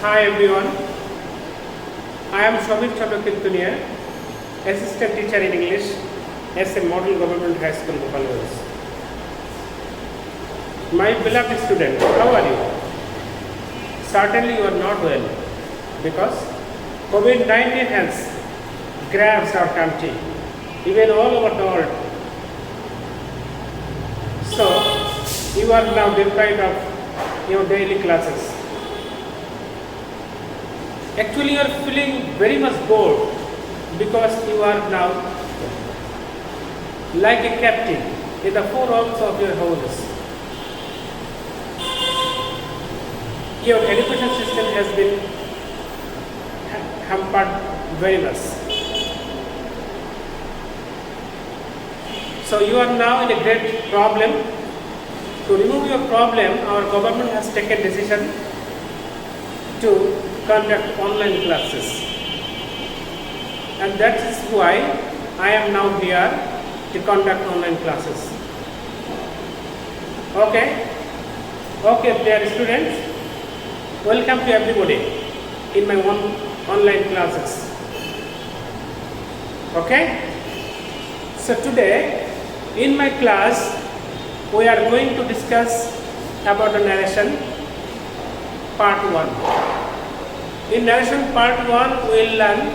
Hi everyone, I am Shobir Chattopadhyay, Assistant Teacher in English, SM Model Government High School, Gopalganj. My beloved student, how are you? Certainly you are not well because COVID-19 has grabbed our country, even all over the world. So you are now deprived of your daily classes. Actually, you are feeling very much bored because you are now like a captive in the four walls of your houses. Your education system has been hampered very much. So you are now in a great problem. To remove your problem, our government has taken decision to conduct online classes, and that is why I am now here to conduct online classes. Okay, dear students, welcome to everybody in my online classes. Okay, so today in my class we are going to discuss about the narration part 1. In narration part 1, we will learn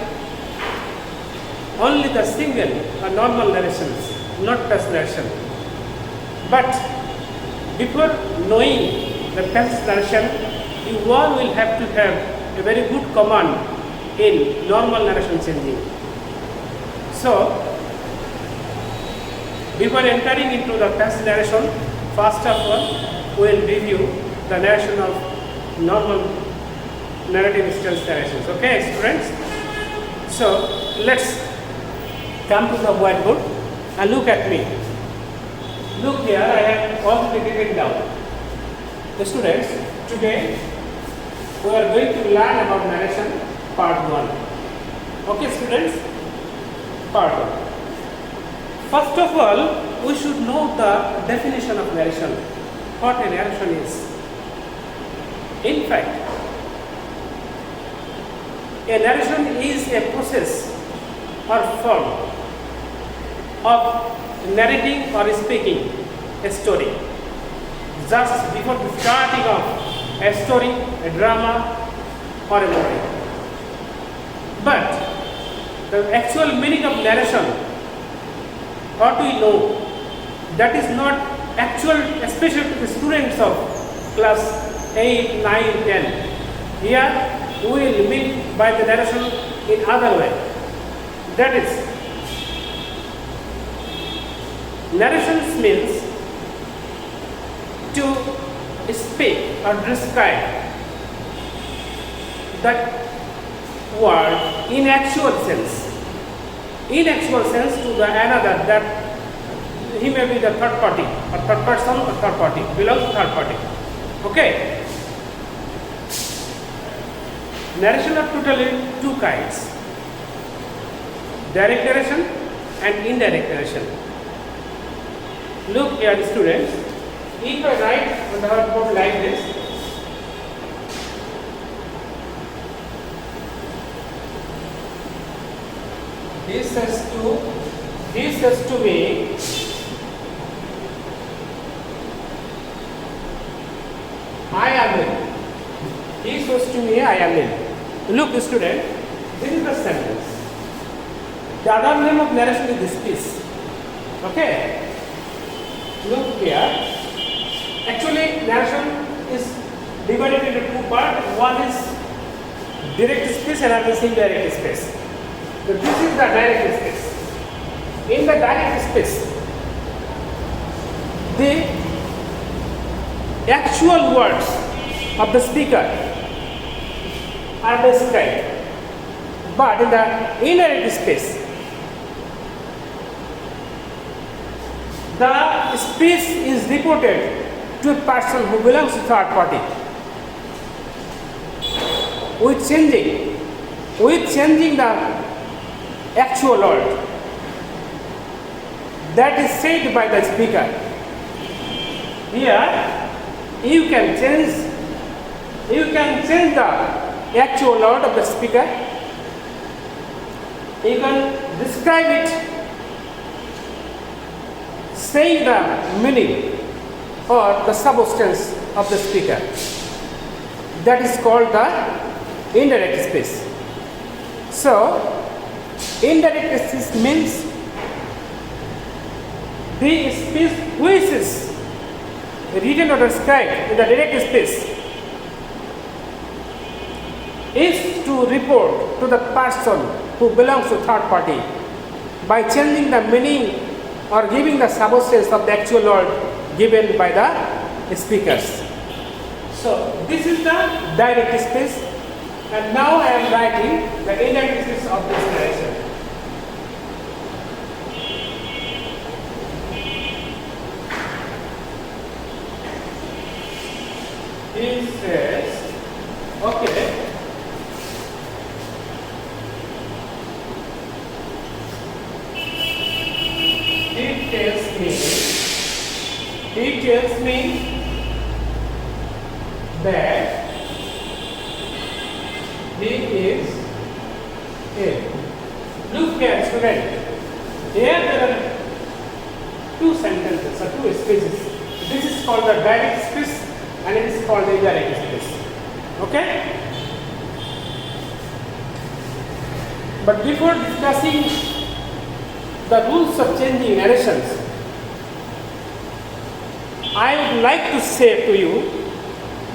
only the single or normal narrations, not passage narration. But before knowing the passage narration, you all will have to have a very good command in normal narration changing. So, before entering into the passage narration, first of all, we will review the narration of normal narrative style narrations. Okay, students? So, let's come to the whiteboard and look at me. Look here, I have already written down. The students, today we are going to learn about narration part 1. Okay, students? Part 1. First of all, we should know the definition of narration. What a narration is. In fact, a narration is a process or form of narrating or speaking a story. Just before the starting of a story, a drama, or a movie. But the actual meaning of narration, what we know, that is not actual, especially to the students of class 8, 9, 10. Here, we will mean by the narration in other way. That is, narrations means to speak or describe that word in actual sense. In actual sense to the another, that he may be the third party or third person or third party, belongs to third party. Okay. Narration are totally two kinds, direct narration and indirect narration. Look here, students, if I write on the whiteboard like this, this says to me, I am in. This says to me, I am in. Look, student, this is the sentence. The other name of narration is this piece. Okay? Look here. Actually, narration is divided into two parts. One is direct speech and another is indirect speech. So this is the direct speech. In the direct speech, the actual words of the speaker are described, but in the indirect speech, the speech is reported to a person who belongs to third party. With changing the actual word that is said by the speaker. Here you can change the actual word of the speaker. You can describe it saying the meaning or the substance of the speaker. That is called the indirect speech. So, indirect speech means the speech which is written or described in the direct speech is to report to the person who belongs to third party by changing the meaning or giving the substance of the actual word given by the speakers. So this is the direct speech, and now I am writing the indirect speech of this narration. He says, okay. He tells me that he is ill. Look here, student. Here there are two sentences or two speeches. This is called the direct speech and it is called the indirect speech. Okay? But before discussing the rules of changing narrations, I would like to say to you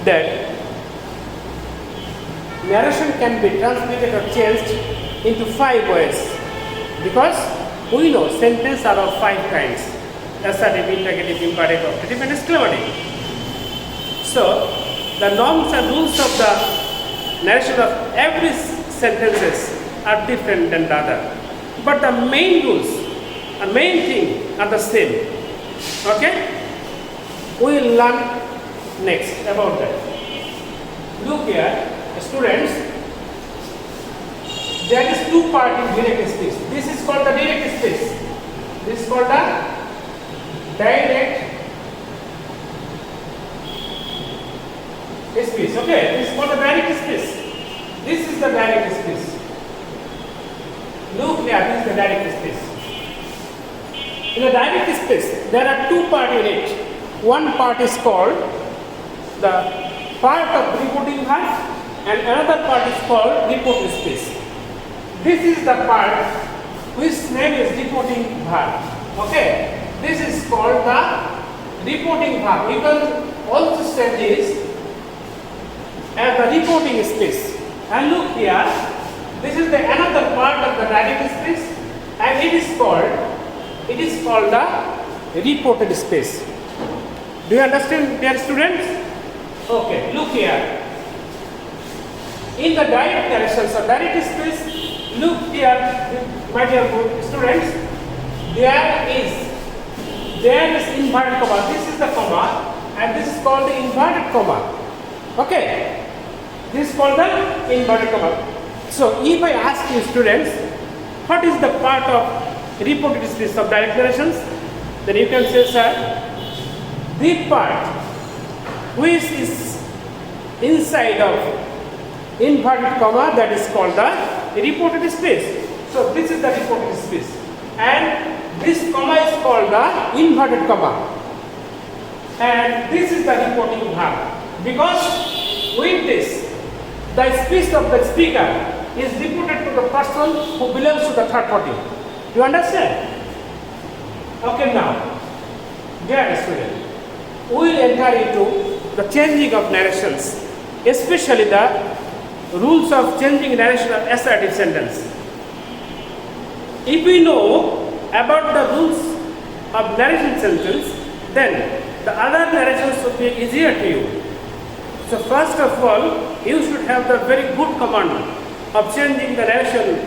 that narration can be transmitted or changed into 5 ways, because we know sentences are of 5 kinds: assertive, interrogative, imperative, operative and exclamative. So the norms and rules of the narration of every sentences are different than the other, but the main rules and main thing are the same. Okay? We will learn next about that. Look here, students, there is 2 parts in direct speech. This is called the direct speech. This is called the direct speech. Okay, this is called the direct speech. This is the direct speech. Look here, this is the direct speech. In the direct speech, there are 2 parts in it. One part is called the part of reporting verb and another part is called reporting speech. This is the part which name is reporting verb. Okay, this is called the reporting verb. You can also say this as the reporting speech. And look here, this is the another part of the direct speech and it is called the reported speech. Do you understand, dear students? Okay, look here. In the direct narrations or direct speech, look here, my dear students, there is inverted comma. This is the comma and this is called the inverted comma. Okay, this is called the inverted comma. So if I ask you students, what is the part of reported speech of direct narrations? Then you can say, sir, the part which is inside of inverted comma, that is called the reported speech. So this is the reported speech and this comma is called the inverted comma and this is the reporting verb, because with this the speech of the speaker is reported to the person who belongs to the third party. You understand? Okay, now dear student, we will enter into the changing of narrations, especially the rules of changing narration of assertive sentence. If we know about the rules of narration sentence, then the other narrations would be easier to you. So first of all, you should have the very good command of changing the narration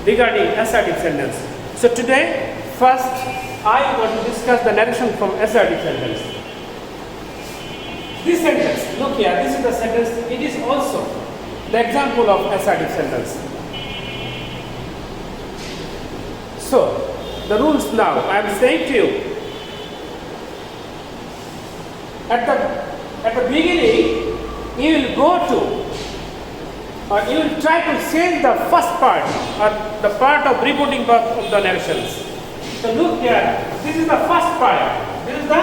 regarding assertive sentence. So today, first I want to discuss the narration from assertive sentence. This sentence, look here, this is the sentence, it is also the example of assertive sentence. So, the rules now, I am saying to you, at the beginning, you will go to you will try to change the first part or the part of reporting verb of the narrations. So look here, this is the first part. This is the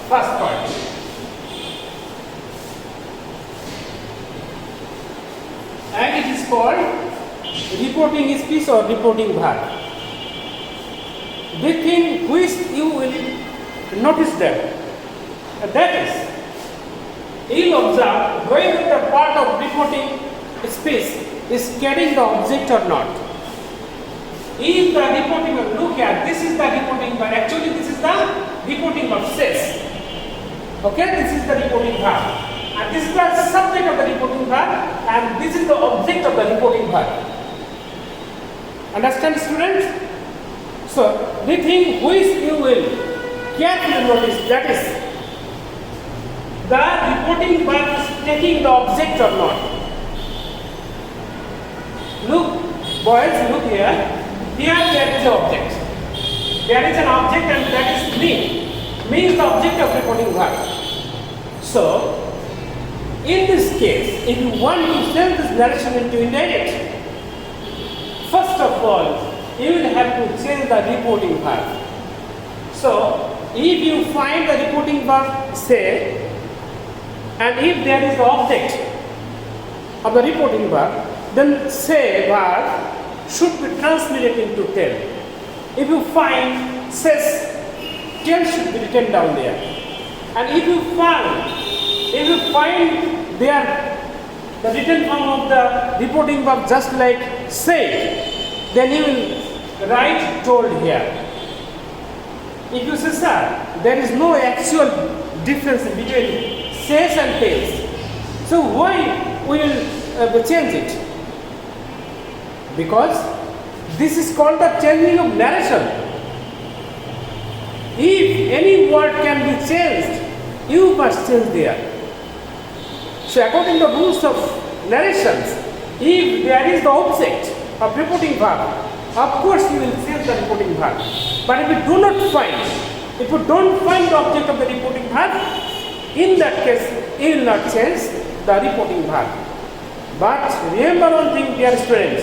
first part. And it is called reporting speech or reporting verb. The thing which you will notice that is, you will observe whether the part of reporting speech is carrying the object or not. If the reporting verb, look here, this is the reporting verb. Actually, this is the reporting verb says. Okay, this is the reporting verb. And this is the subject of the reporting verb, and this is the object of the reporting verb. Understand, students? So, the thing which you will carefully notice, that is, the reporting verb is taking the object or not. Look, boys, look here. Here there is an object. There is an object and that is me. Me is the object of reporting verb. So, in this case, if you want to turn this narration into indirect, first of all, you will have to change the reporting verb. So, if you find the reporting verb say, and if there is the object of the reporting verb, then say verb should be translated into tell. If you find says, tell should be written down there. And if you find there the written form of the reporting verb just like say, then you will write told here. If you say sir, there is no actual difference between says and tells. So why we will change it? Because this is called the changing of narration. If any word can be changed, you must change there. So according to the rules of narrations, if there is the object of reporting verb, of course you will change the reporting verb. But if you do not find, if you don't find the object of the reporting verb, in that case you will not change the reporting verb. But remember one thing, dear students,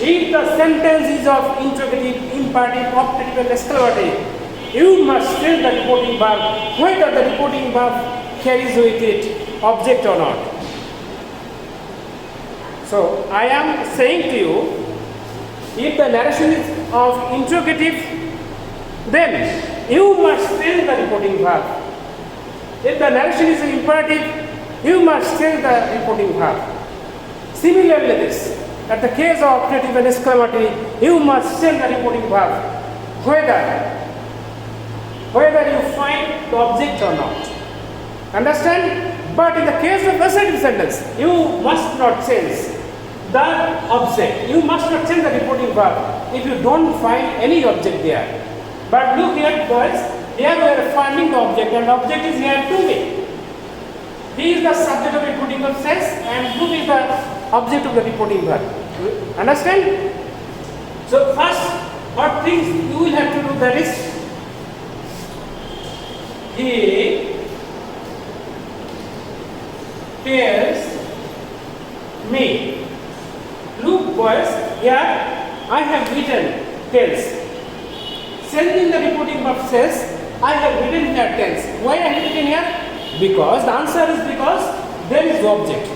if the sentence is of interrogative, imperative, optative and exclamative, you must change the reporting verb whether the reporting verb carries with it object or not. So I am saying to you, if the narration is of interrogative, then you must change the reporting verb. If the narration is imperative, you must change the reporting verb. Similarly this, at the case of optative and exclamatory, you must change the reporting verb whether you find the object or not. Understand? But in the case of assertive sentence, you must not change the object. You must not change the reporting verb if you don't find any object there. But look here, boys, here we are finding the object, and the object is here to me. He is the subject of reporting verb says, and who is the object of the reporting verb. Understand? So first, what things you will have to do, that is, he tells me. Look boys, here I have written tells. Sending the reporting verb says, I have written here tells. Why I have written here? Because the answer is because there is the object.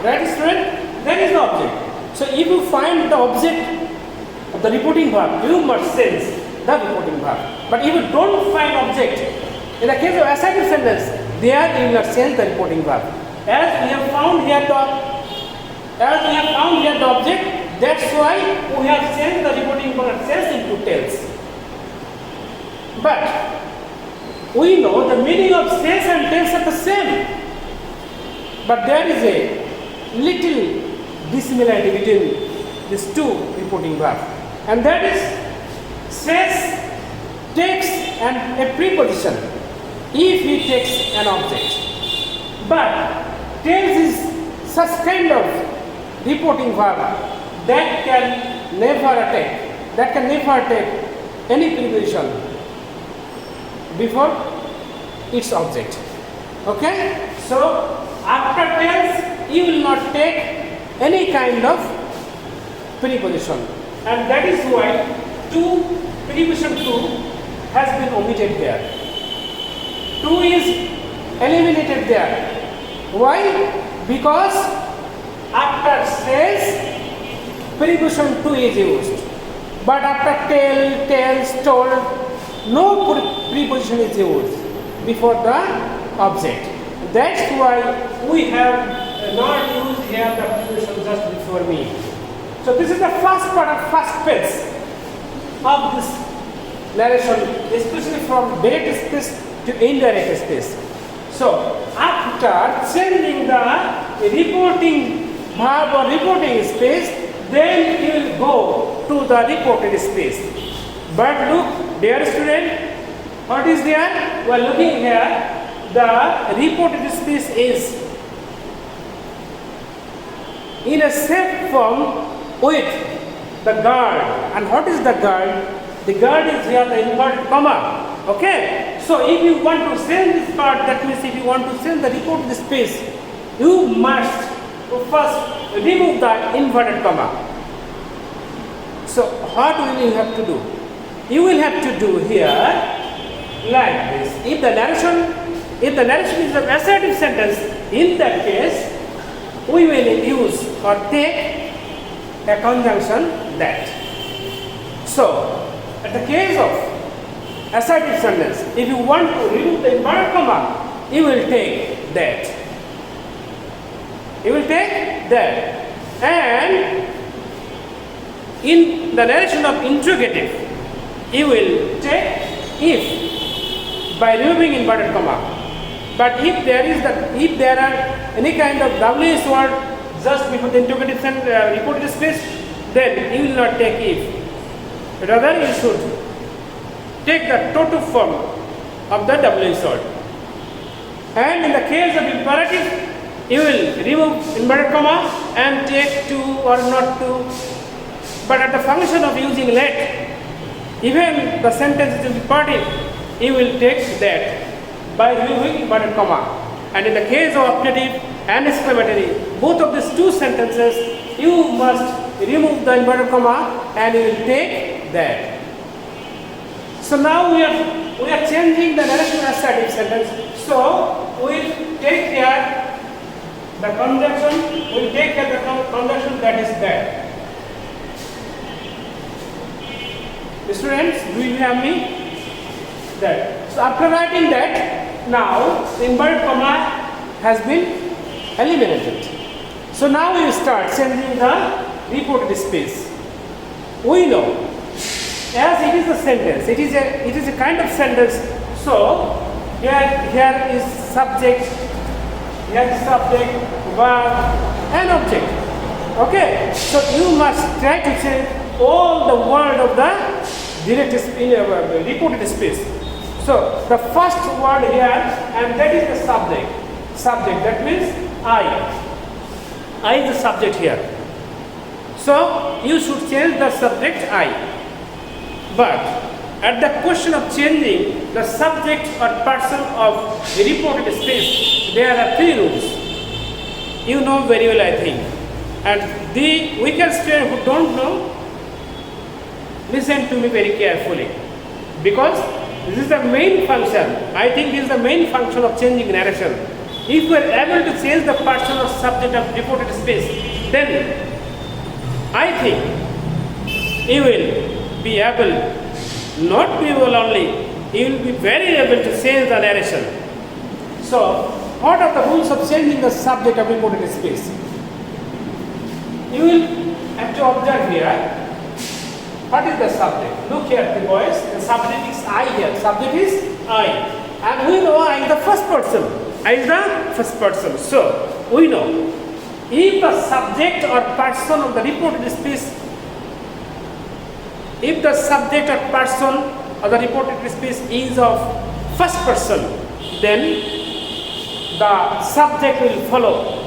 Right, student? There is the object. So if you find the object of the reporting verb, you must change the reporting verb. But if you don't find object, in the case of assertive sentence, there you will not change the reporting verb. As we have found here the object, that's why we have changed the reporting verb says into tells. But we know the meaning of says and tells are the same. But there is a little dissimilarity between these two reporting verbs, and that is says takes a preposition if he takes an object, but tells is such kind of reporting verb that can never take any preposition before its object. Okay, so after tells you will not take any kind of preposition, and that is why preposition to has been omitted here. To is eliminated there. Why? Because after says preposition to is used, but after tell, tells, told, no preposition is used before the object. That's why we have not used here the preposition just before me. So this is the first part of first phase of this narration, especially from direct speech to indirect speech. So after changing the reporting verb or reporting space, then you will go to the reported space. But look, dear student, what is there? We are looking here. The reported space is in a shape form with the guard. And what is the guard? The guard is here the inverted comma. Okay? So if you want to send this part, that means if you want to send the reported space, you must first remove the inverted comma. So what will you have to do? You will have to do here like this. If the narration is an assertive sentence, in that case, we will use or take a conjunction that. So, at the case of assertive sentence, if you want to remove the inverted comma, you will take that. You will take that. And in the narration of interrogative, you will take if by removing inverted comma. But if there are any kind of WH word just before the interrogative and reported space, then you will not take if. Rather, you should take the total form of the WH word. And in the case of imperative, you will remove inverted comma and take to or not to. But at the function of using let, even the sentence is imperative, you will take that by removing inverted comma. And in the case of optative and exclamatory, both of these two sentences, you must remove the inverted comma and you will take that. So now we are changing the narration assertive sentence. So we will take here the conjunction. We will take here the conjunction that is that. Students, do you have me? That. So after writing that, now the inverted comma has been eliminated. So now we start changing the reported space. We know, as it is a sentence, it is a kind of sentence. So here is subject, verb, and object. Okay. So you must try to change all the word of the reported space. So the first word here, and that is the subject. Subject, that means I. I is the subject here. So you should change the subject I. But at the question of changing the subject or person of the reported space, there are three rules. You know very well, I think. And the weaker student who don't know, listen to me very carefully, because this is the main function. I think this is the main function of changing narration. If we are able to change the person or subject of reported space, then I think you will be able, not be able only, you will be very able to change the narration. So, what are the rules of changing the subject of reported space? You will have to observe here. What is the subject? Look here, the boys. The subject is I here. Subject is I. And we know I is the first person. I is the first person. So, we know if the subject or person of the reported space, if the subject or person of the reported space is of first person, then the subject will follow.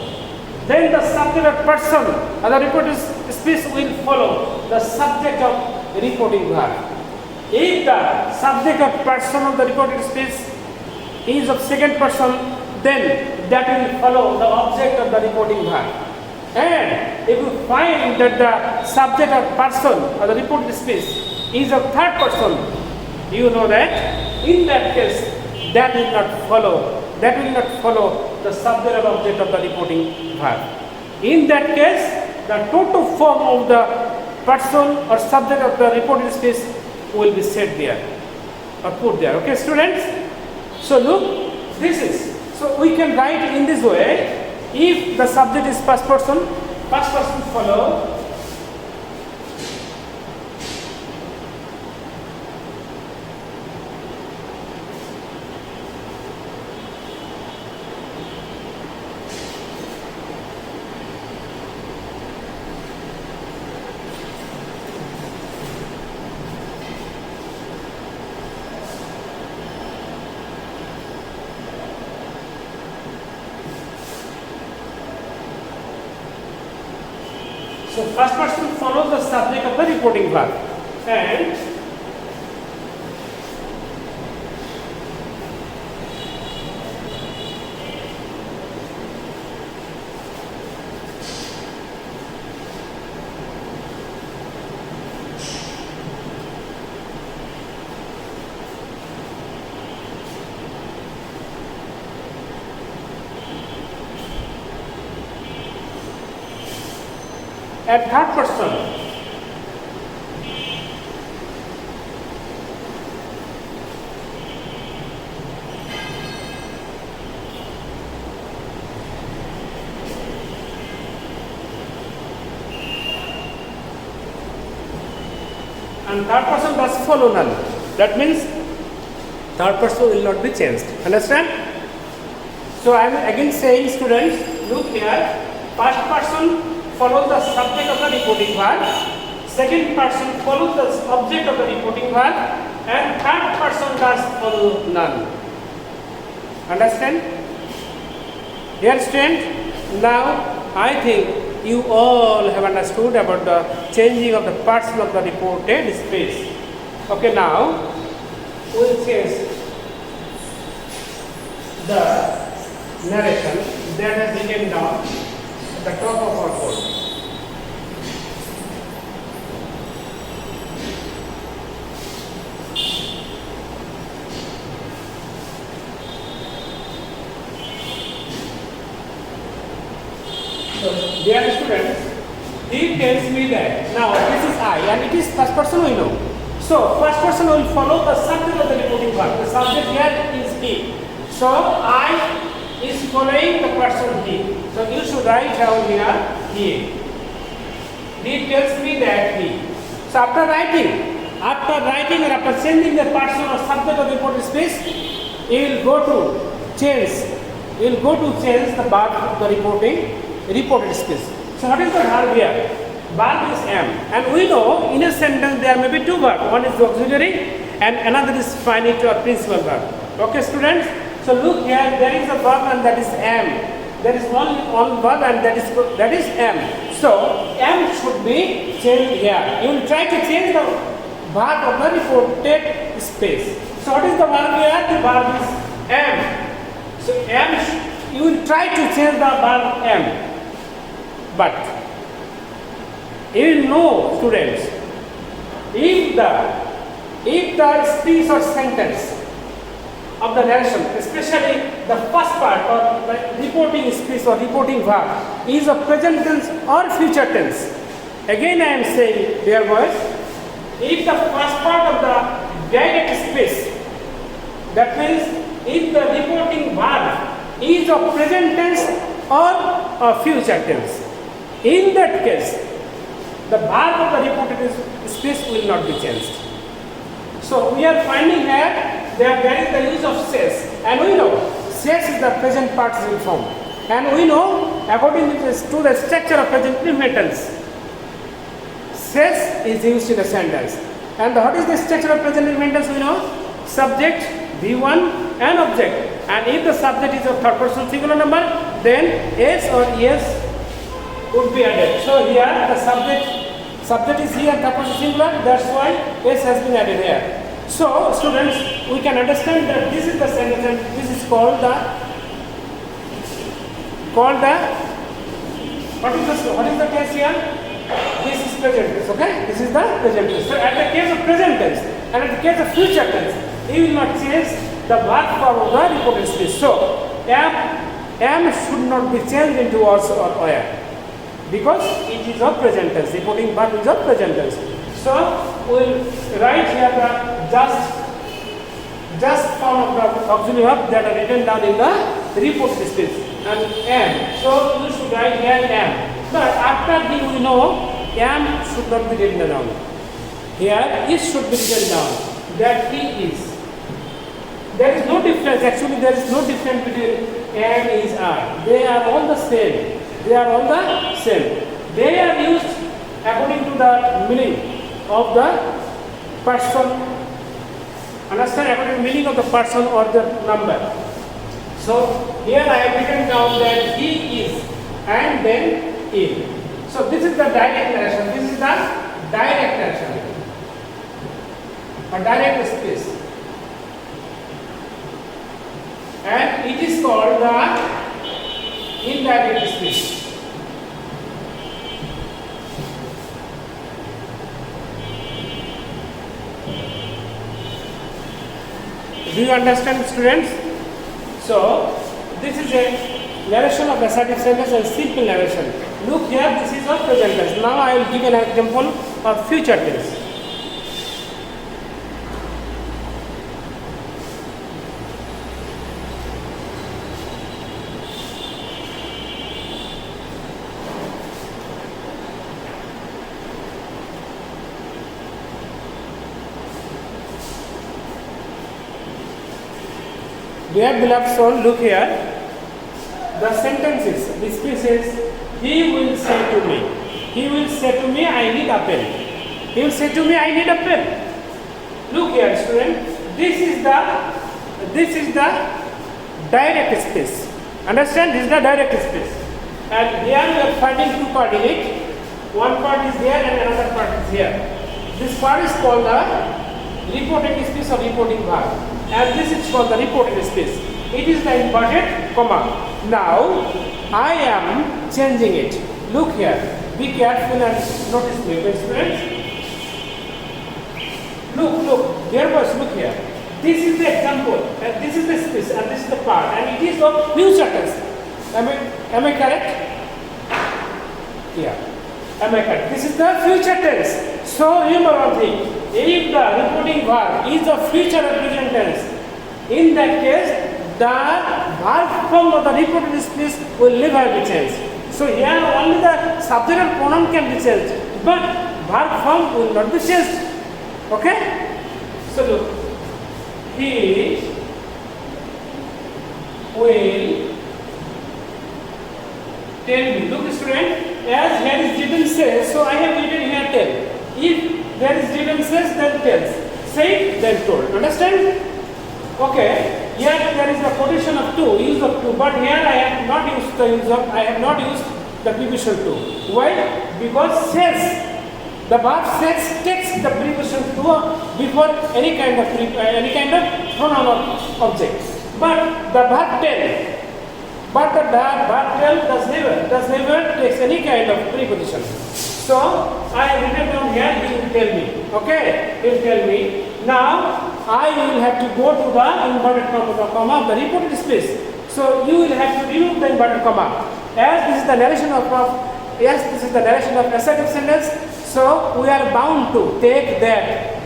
Then the subject or person of the reported space will follow the subject of the reporting verb. If the subject or person of the reported space is of second person, then that will follow the object of the reporting verb. And if you find that the subject or person or the reported speech is a third person, you know that in that case that will not follow the subject or object of the reporting verb. In that case, the total form of the person or subject of the reported speech will be set there or put there. Okay, students? So look, this is, so we can write in this way. If the subject is first person follow So first person follows the subject of the reporting verb, and at third person and third person does follow none. That means third person will not be changed. Understand? So I am again saying, students, look here. First person follows the subject of the reporting verb, second person follows the object of the reporting verb, and third person does follow none. Understand? Dear student, now I think you all have understood about the changing of the person of the reported space. Okay, now we will change the narration that has written down at the top of our board. So, dear students, he tells me that now this is I and it is first person we know. So first person will follow the subject of the reporting verb. The subject here is he. So I is following the person he. So you should write down here he. He tells me that he. So after writing or after changing the person or subject of the reported space, you will go to change. You will go to change the verb of the reported space. So what is the verb here? Verb is am, and we know in a sentence there may be two verbs. One is the auxiliary and another is finite or principal verb. Okay, students. So look here, there is a verb and that is am. There is one verb and that is am. So am should be changed here. You will try to change the verb of the reported space. So what is the verb here? The verb is am. So am, you will try to change the verb am. But you will know, students, if the speech or sentence of the narration, especially the first part or the reporting speech or reporting verb is a present tense or future tense. Again I am saying, dear boys, if the first part of the direct speech, that means if the reporting verb is a present tense or a future tense, in that case, the verb of the reported speech will not be changed. So we are finding here that there is the use of says, and we know says is the present participle form, and we know according to the structure of present perfect tense, says is used in a sentence. And what is the structure of present perfect tense? We know subject, V1 and object, and if the subject is a third person singular number, then s or es would be added. So here the subject is here third person singular, that's why s has been added here. So students, we can understand that this is the sentence and this is called the What is the case here? This is present tense, okay? This is the present tense. So at the case of present tense and at the case of future tense, you will not change the verb form of the reported speech. So am should not be changed into was or were, because it is a present tense. Reporting verb is a present tense. So we will write here the just form of the auxiliary verb that are written down in the reported speech, and am. So you should write here am. But after the we know am should not be written down. Here is should be written down. That he is. There is no difference. Actually, there is no difference between am, is, are. They are all the same. They are all the same. They are used according to the meaning of the person. Understand? According to the meaning of the person or the number. So here I have written down that he is and then in. So this is the direct narration. This is the direct narration. A direct speech. And it is called the indirect speech. Do you understand, students? So this is a narration of assertive sentence and simple narration. Look here, this is a present tense. Now I will give an example of future tense. Dear beloved soul, look here. The sentences, the speech is, he will say to me. He will say to me, I need a pen. He will say to me, I need a pen. Look here, student. This is the direct speech. Understand? This is the direct speech. And here we are finding two parts in it. One part is there and another part is here. This part is called the reported speech or reporting verb. And this is called the reported speech. It is the inverted comma. Now I am changing it. Look here. Be careful and notice me, students. Look. Dear boys, look here. This is the example, and this is the speech, and this is the part, and it is of future tense. Am I correct? Yeah. Am I correct? This is the future tense. So remember one thing. If the reporting verb is the future or present tense, in that case, the verb form of the reported speech will never be changed. So here only the subject and pronoun can be changed, but verb form will not be changed. Okay? So look, he will tell me. Look, student, as here is written says, so I have written here tell. If there is written says, then tells. Say, then told. Understand? Okay. Here there is a quotation of to, use of to, but here I have not used the use of, I have not used the preposition to. Why? Because says, the verb says takes the preposition to before any kind of pronoun or object. But the verb tell. But the verb tell does never takes any kind of preposition. So I have written down here, he will tell me. Okay, he will tell me. Now I will have to go to the inverted comma of the reported speech. So you will have to remove the inverted comma. As this is the narration of assertive sentence, so we are bound to take that.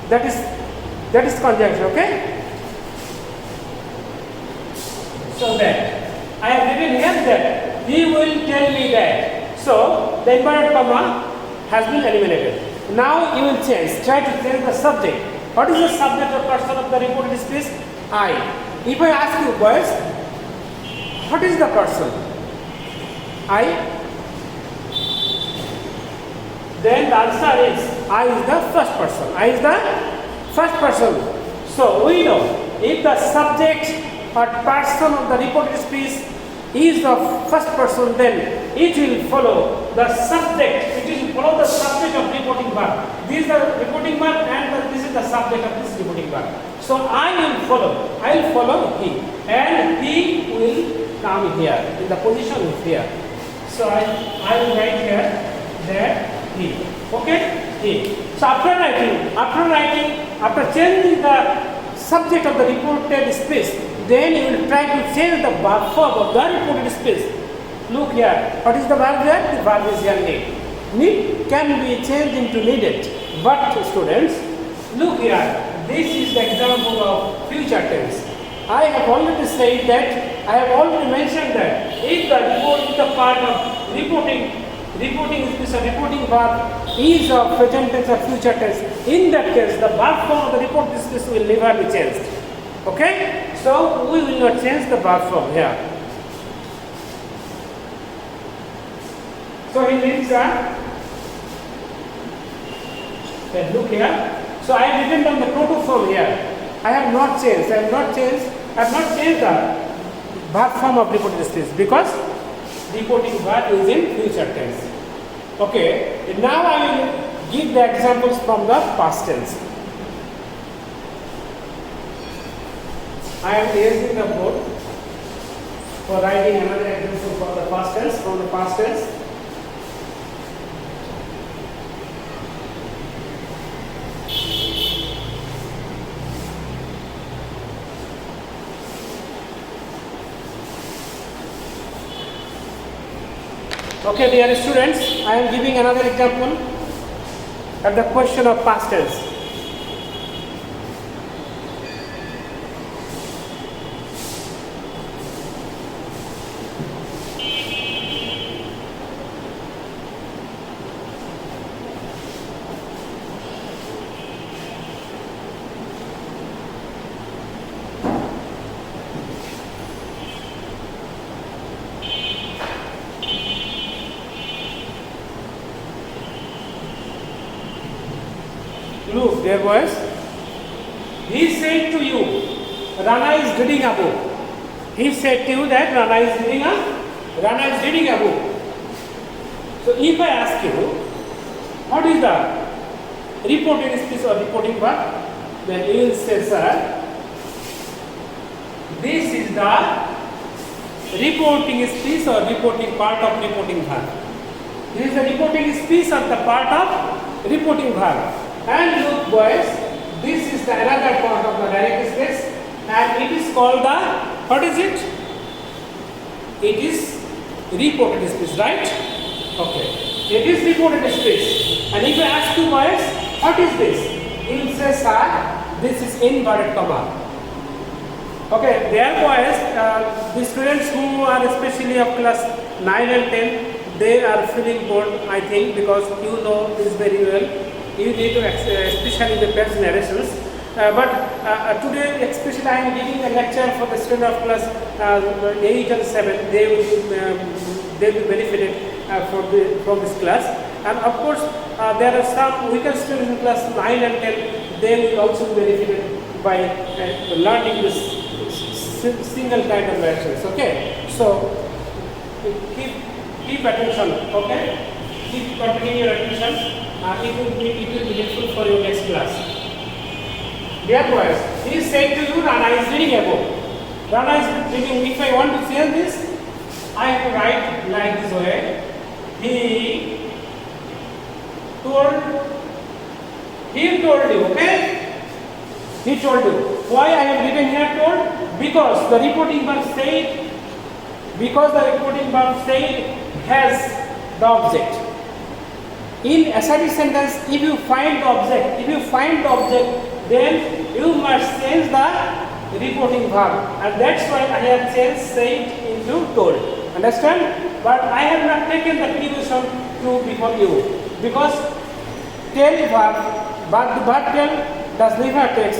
That is conjunction. Okay. So that I have written here that he will tell me that. So the inverted comma has been eliminated. Now you will change. Try to change the subject. What is the subject or person of the reported speech? I. If I ask you, boys, what is the person? I. Then the answer is I is the first person. I is the first person. So we know if the subject or person of the reported speech is the first person, then it will follow the subject. It will follow the subject of reporting verb. This is the reporting verb and this is the subject of this reporting verb. So I will follow he, and he will come here in the position of here. So I will write here that he. Okay, he. So after changing the subject of the reported speech, then you will try to change the verb form of the reported speech. Look here. What is the verb here? The verb is here need. Need can be changed into needed. But students, look here. This is the example of future tense. I have already said that. I have already mentioned that if the report is the part of reporting speech or reporting verb is of present tense or future tense, in that case the verb form of the reported speech will never be changed. Okay? So we will not change the verb form here. So he needs look here. So I have written down the proto form here. I have not changed the verb form of reported speech because reporting verb is in future tense. Okay. Now I will give the examples from the past tense. I am using the board for writing another example from the past tense. Okay, dear students, I am giving another example at the question of past tense. Look, there was, he said to you, Rana is reading a book. He said to you that Rana is reading a book. So if I ask you, what is the reported speech or reporting verb? Then you will say, sir, this is the reporting speech or reporting part of reporting verb. This is the reporting speech or the part of reporting verb. And look boys, this is the another part of the direct speech and it is called the, what is it? It is reported speech, right? Okay. It is reported speech. And if I ask you boys, what is this? You will say, sir, this is inverted comma. Okay, there boys, the students who are especially of class 9 and 10, they are feeling bored, I think, because you know this very well. You need to, especially the past narrations. But today, especially I am giving a lecture for the student of class 8 and 7. They will be benefited from this class. And of course, there are some weaker students in class 9 and 10. They will also be benefited by learning this single kind of narrations. Okay, so keep attention. Okay, keep continuing your attention. It will be helpful for your next class. Dear boys, he said to you, Rana is reading a book. Rana is reading. If I want to change this, I have to write like this way. He told you, okay? He told you. Why I have written here told? Because the reporting verb said has the object. In assertive sentence, if you find the object, then you must change the reporting verb, and that's why I have changed said into told. Understand? But I have not taken the preposition to before you because tell verb, but the verb tell does never take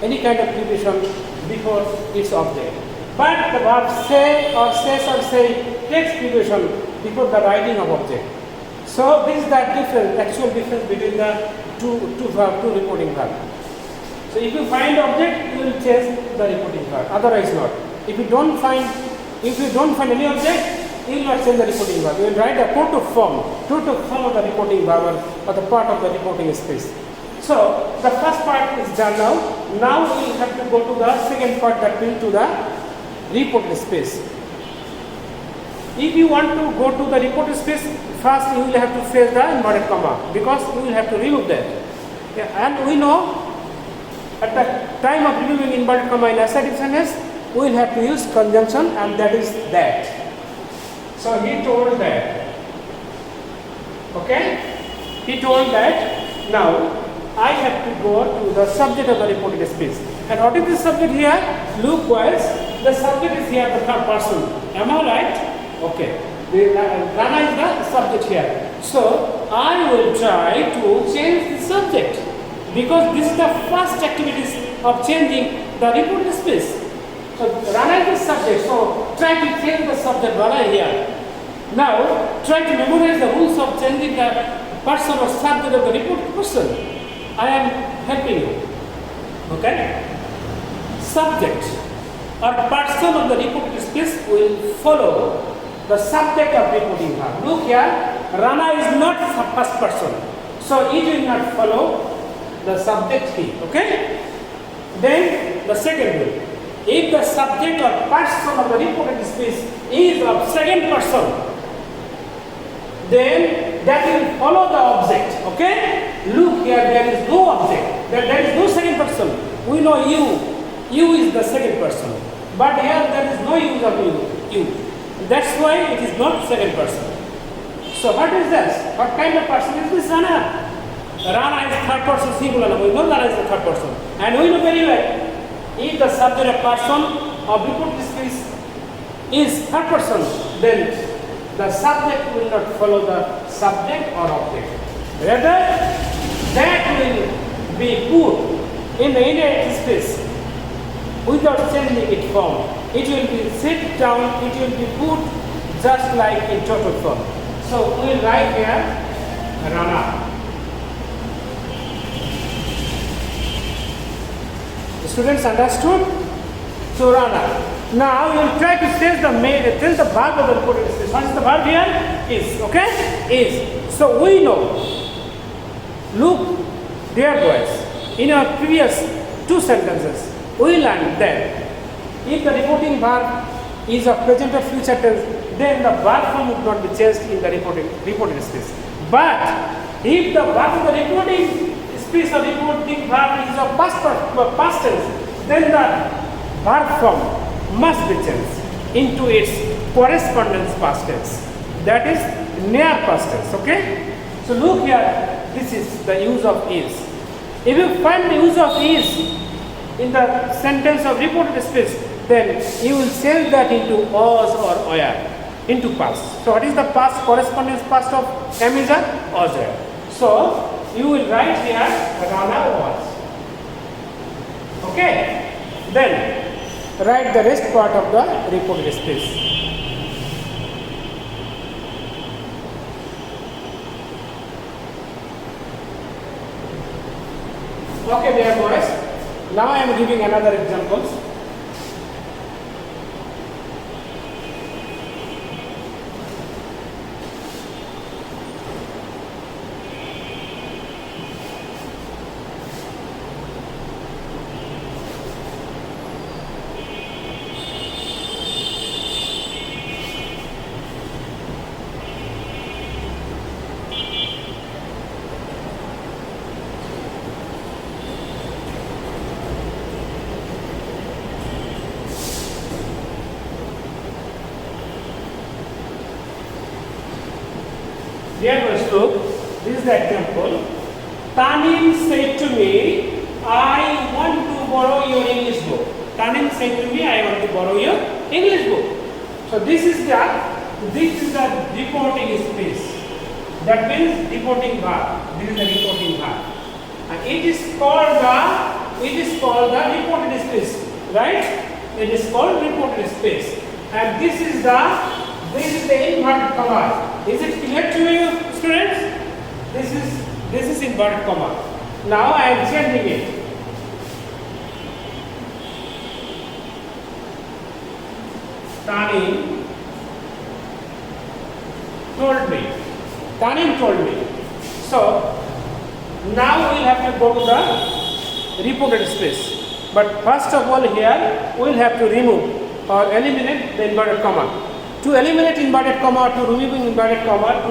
any kind of preposition before its object. But the verb say or says or say takes preposition before the writing of object. So this is the difference, actual difference between the two reporting verb. So if you find object, you will change the reporting verb. Otherwise not. If you don't find any object, you will not change the reporting verb. You will write a total form of the reporting verb or the part of the reporting space. So the first part is done now. Now we will have to go to the second part, that means to the reporting space. if you want to go to the reported space, first you will have to face the inverted comma because you will have to remove that. Yeah, and we know at the time of removing inverted comma in assertive sentence, we will have to use conjunction, and that is that. So he told that. Okay? He told that. Now I have to go to the subject of the reported space. And what is the subject here? Look guys, the subject is here the third person. Am I right? Okay. Rana is the subject here. So I will try to change the subject because this is the first activities of changing the reported space. So Rana is the subject. So try to change the subject Rana here. Now try to memorize the rules of changing the person or subject of the reported person. I am helping you. Okay? Subject or person of the reported space will follow the subject of reporting verb. Look here, Rana is not the first person. So it will not follow the subject he. Okay? Then the second rule. If the subject or person of the reported space is of second person, then that will follow the object. Okay? Look here, there is no object. There is no second person. We know you. You is the second person. But here there is no use of you. That's why it is not second person. So what is this? What kind of person is this Rana? Rana is third person singular. We know Rana is the third person. And we know very well, if the subject or person of reported space is third person, then the subject will not follow the subject or object. Rather, that will be put in the indirect space without changing its form. It will be sit down, it will be put just like in total form. So we will write here Rana. The students understood? So Rana. Now we will try to tell the verb of the reported space. What is the verb here? Is. Okay? Is. So we know. Look, dear boys, in our previous two sentences, we learned that if the reporting verb is of present or future tense, then the verb form would not be changed in the reported space. But if the verb of the reporting space or reporting verb is of past tense, then the verb form must be changed into its correspondence past tense. That is near past tense. Okay? So look here, this is the use of is. If you find the use of is in the sentence of reported space, then you will change that into was or were, into past. So what is the past correspondence past of am is a was were. So you will write here Rana was. Okay? Then write the rest part of the reported space. Okay, dear boys. Now I am giving another examples. Dear boys, look, this is the example. Tanim said to me, I want to borrow your English book. Tanim said to me, I want to borrow your English book. So this is the reporting space. That means reporting verb. This is the reporting verb. And it is called the reported space, right? It is called reported space. And this is the inverted comma. Is it clear to you, students? This is inverted comma. Now I am changing it. Tanim told me. So now we will have to go to the reported space. But first of all here we will have to remove or eliminate the inverted comma. To eliminate inverted comma, to remove inverted comma,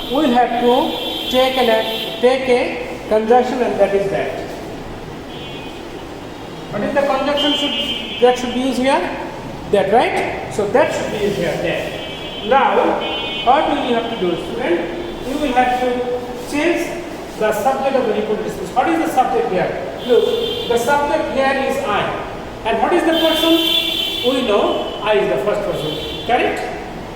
we will have to take a conjunction, and that is that. What is the conjunction that should be used here? That, right? So that should be used here. That. Now, what will you have to do, student? You will have to change the subject of the reported speech. What is the subject here? Look, the subject here is I. And what is the person? We know I is the first person. Correct?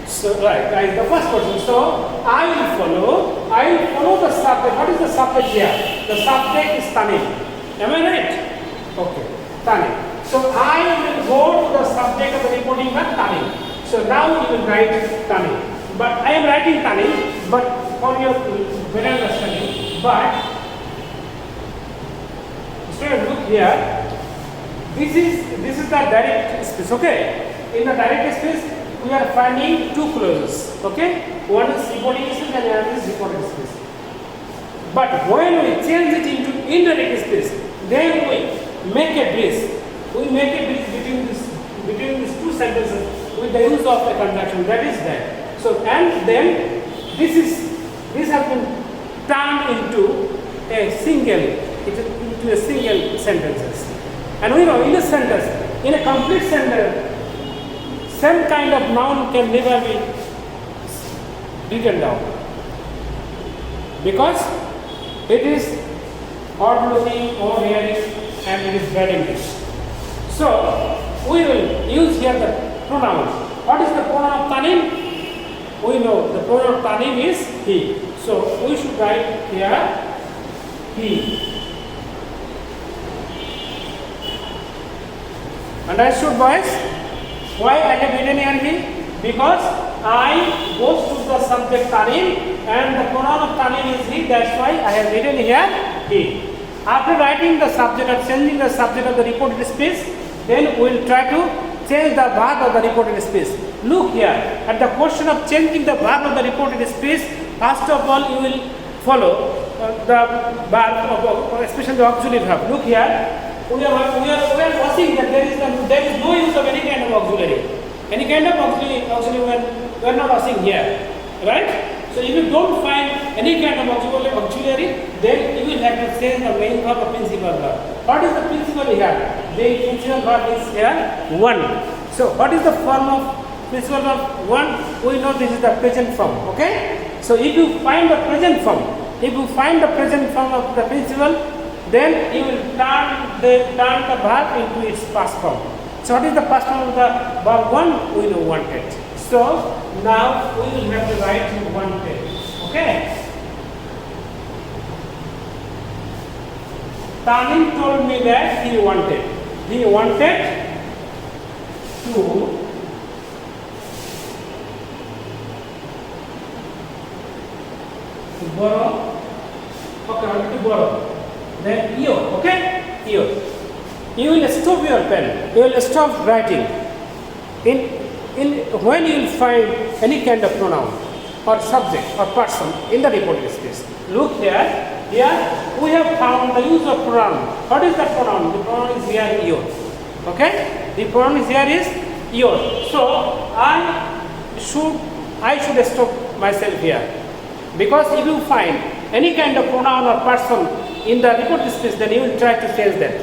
So, right, I is the first person. So, I will follow the subject. What is the subject here? The subject is Tanim. Am I right? Okay, Tanim. So, I will go to the subject of the reporting verb Tanim. So, now you will write Tanim. But I am writing Tanim, but for your better understanding. But, student, look here. This is the direct space, okay? In the direct space, we are finding two clauses, okay? One is reporting space and another is reported space. But when we change it into indirect space, then we make a bridge. We make a bridge between these two sentences with the use of a conjunction. That is that. So, and then this has been turned into a single sentences. And we know in a sentence, in a complete sentence, same kind of noun can never be written down because it is odd looking or hearing and it is bad English. So we will use here the pronoun. What is the pronoun of Tanim? We know the pronoun of Tanim is he. So we should write here he. Understood, boys? Why I have written here he? Because I goes to the subject Tanim and the pronoun of Tanim is he. That's why I have written here he. After writing the subject or changing the subject of the reported space, then we will try to change the verb of the reported space. Look here at the question of changing the verb of the reported space. First of all, you will follow the verb of, especially the auxiliary verb. Look here. We are watching that there is no use of any kind of auxiliary. Any kind of auxiliary we are not watching here, right? So if you don't find any kind of auxiliary, then you will have to change the main verb or principal verb. What is the principal here? The principal verb is here one. So what is the form of principal verb one? We know this is the present form. Okay. So if you find the present form of the principal, then you will turn the verb into its past form. So what is the past form of the verb one? We know wanted. So now we will have to write wanted. Okay. Tanim told me that he wanted to borrow. Okay, I want to borrow. Then you, okay? You will stop your pen. You will stop writing. When you will find any kind of pronoun or subject or person in the reported space. Look here. Here we have found the use of pronoun. What is the pronoun? The pronoun is here your. Okay? The pronoun is here is your. So I should stop myself here. Because if you find any kind of pronoun or person in the reported space, then you will try to change that.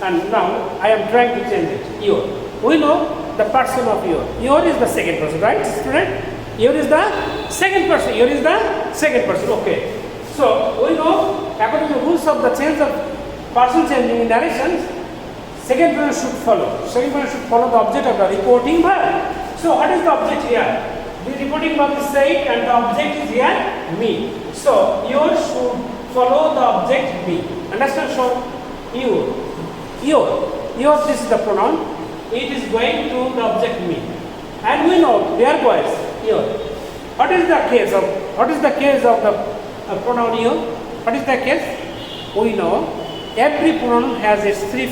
And now I am trying to change it. Your. We know the person of your. Your is the second person, right, student? Your is the second person. Your is the second person. Okay. So we know according to the rules of the change of person changing in narrations, second person should follow. Second person should follow the object of the reporting verb. So what is the object here? The reporting verb is said and the object is here me. So your should follow the object me. Understand? So your this is the pronoun. It is going to the object me. And we know, dear boys, your. What is the case of the pronoun you? What is the case? We know every pronoun has its three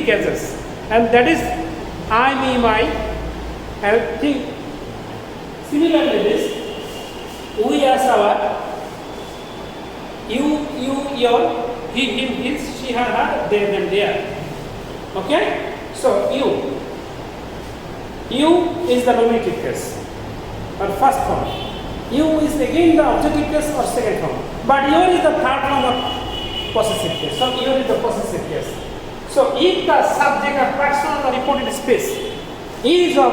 cases, and that is I, me, my. And similarly, this we as our you, your, he, him, his, she, her, they, them, their. Okay? So you. You is the nominative case, or first form. You is again the objective case or second form. But your is the third form of possessive case. So your is the possessive case. So if the subject or person of the reported space is of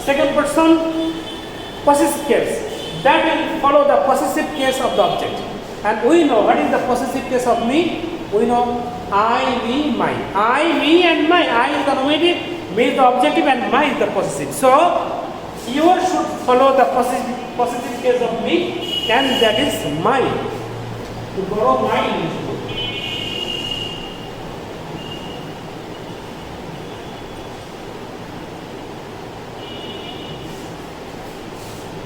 second person possessive case, that will follow the possessive case of the object. And we know what is the possessive case of me. We know I, me, mine. I, me and mine. I is the nominative, me is the objective and mine is the possessive. So yours should follow the possessive case of me and that is mine. To borrow mine is good.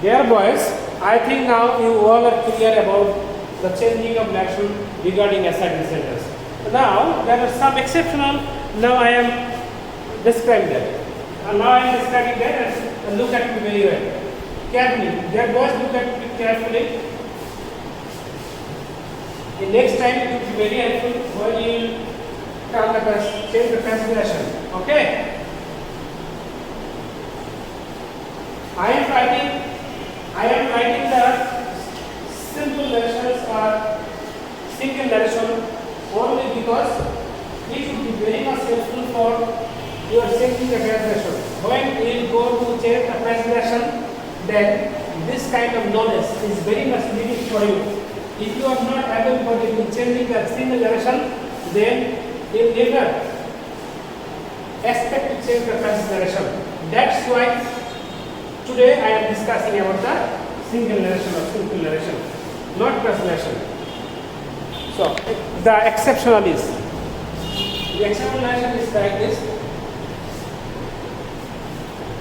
Dear boys, I think now you all are clear about the changing of narration regarding assigned sentence. Now there are some exceptional. Now I am describing that. And now I am describing that and look at it very well. Carefully. Dear boys, look at it carefully. The next time it will be very helpful when you change the translation. Okay? I am writing the simple narrations or single narration only because it would be very much helpful for your changing the translation. When you go to change the translation, then this kind of knowledge is very much needed for you. If you are not able to changing the single narration, then you never expect to change the translation. That's why today I am discussing about the single narration or simple narration, not translation. So the exceptional is like this.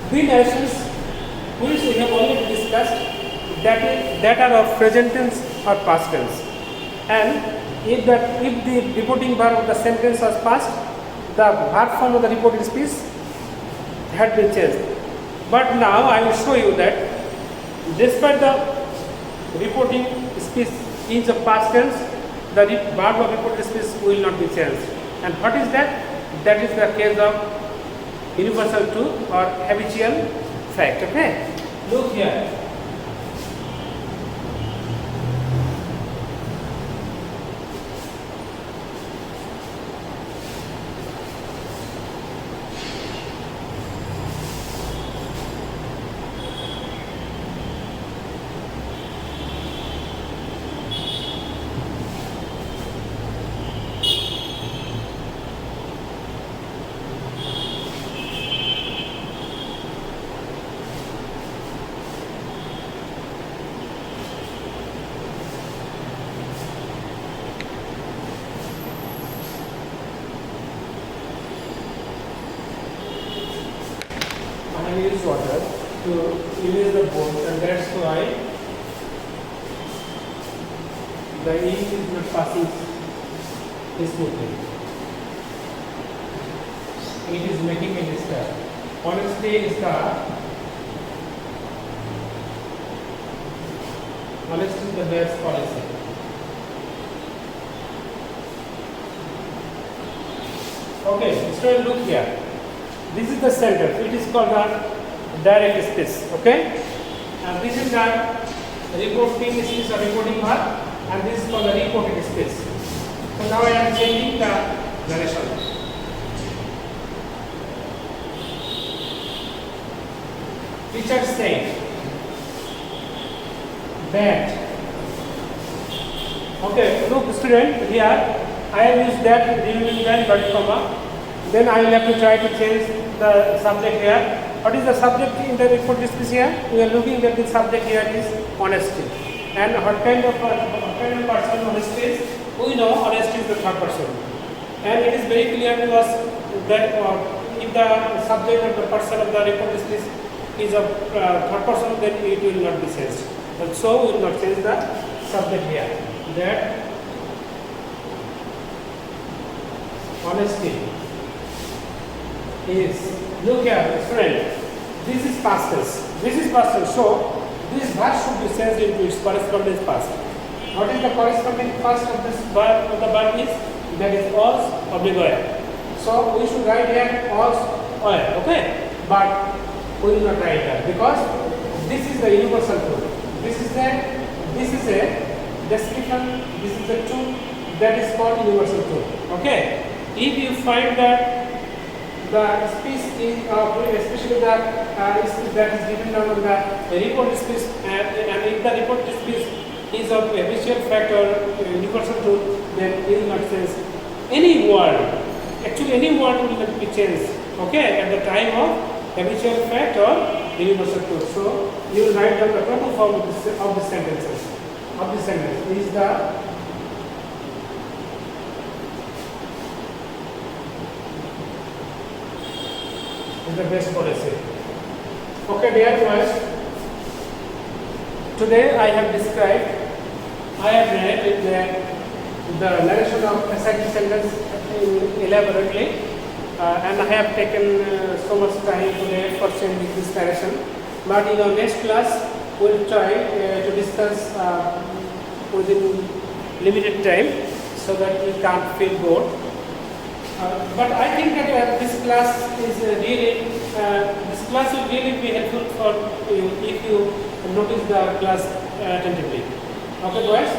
Three narrations which we have already discussed that are of present tense or past tense. And if the reporting verb of the sentence was past, the verb form of the reported speech had been changed. But now I will show you that despite the reporting speech is of past tense, the verb of reported speech will not be changed. And what is that? That is the case of universal truth or habitual fact. Okay? Look here. I use water to erase the board, and that's why the ink is not passing smoothly. It is making me disturb. Honesty is the best policy. Okay, so look here. This is the sentence. It is called the direct speech. Okay, and this is the reporting speech or reporting verb, and this is called the reported speech. So now I am changing the narration. Teacher said that. Okay, look student, here I have used that during that but comma. Then I will have to try to change the subject here. What is the subject in the reported speech here? We are looking at the subject here is honesty. And what kind of person honesty is? We know honesty is the third person. And it is very clear to us that if the subject of the person of the reported speech is a third person, then it will not be changed. But so we will not change the subject here. That honesty is, look here, friend, this is past tense. This is past tense. So this verb should be changed into its corresponding past. What is the corresponding past of this verb? Of the verb is that is was obligatory. So we should write here was oil. Okay, but we will not write that because this is the universal truth. This is a description. This is the truth that is called universal truth. Okay. If you find that the speech is especially that is dependent on the report speech and if the report speech is of habitual fact or universal truth, then it will not change any word. Actually, any word will not be changed. Okay, at the time of habitual fact or universal truth. So you will write down the proper form of the sentences. Of the sentence is the best policy. Okay, dear friends, today I have narrated the narration of SIT sentence elaborately, and I have taken so much time today for sending this narration. But in our next class, we will try to discuss within limited time so that we can't feel bored. But I think that this class will really be helpful for you if you notice the class attentively. Okay, boys.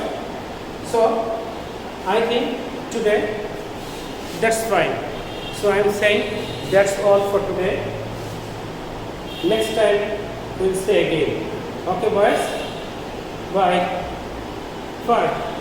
So I think today that's fine. So I am saying that's all for today. Next time we'll say again. Okay, boys. Bye. Fine.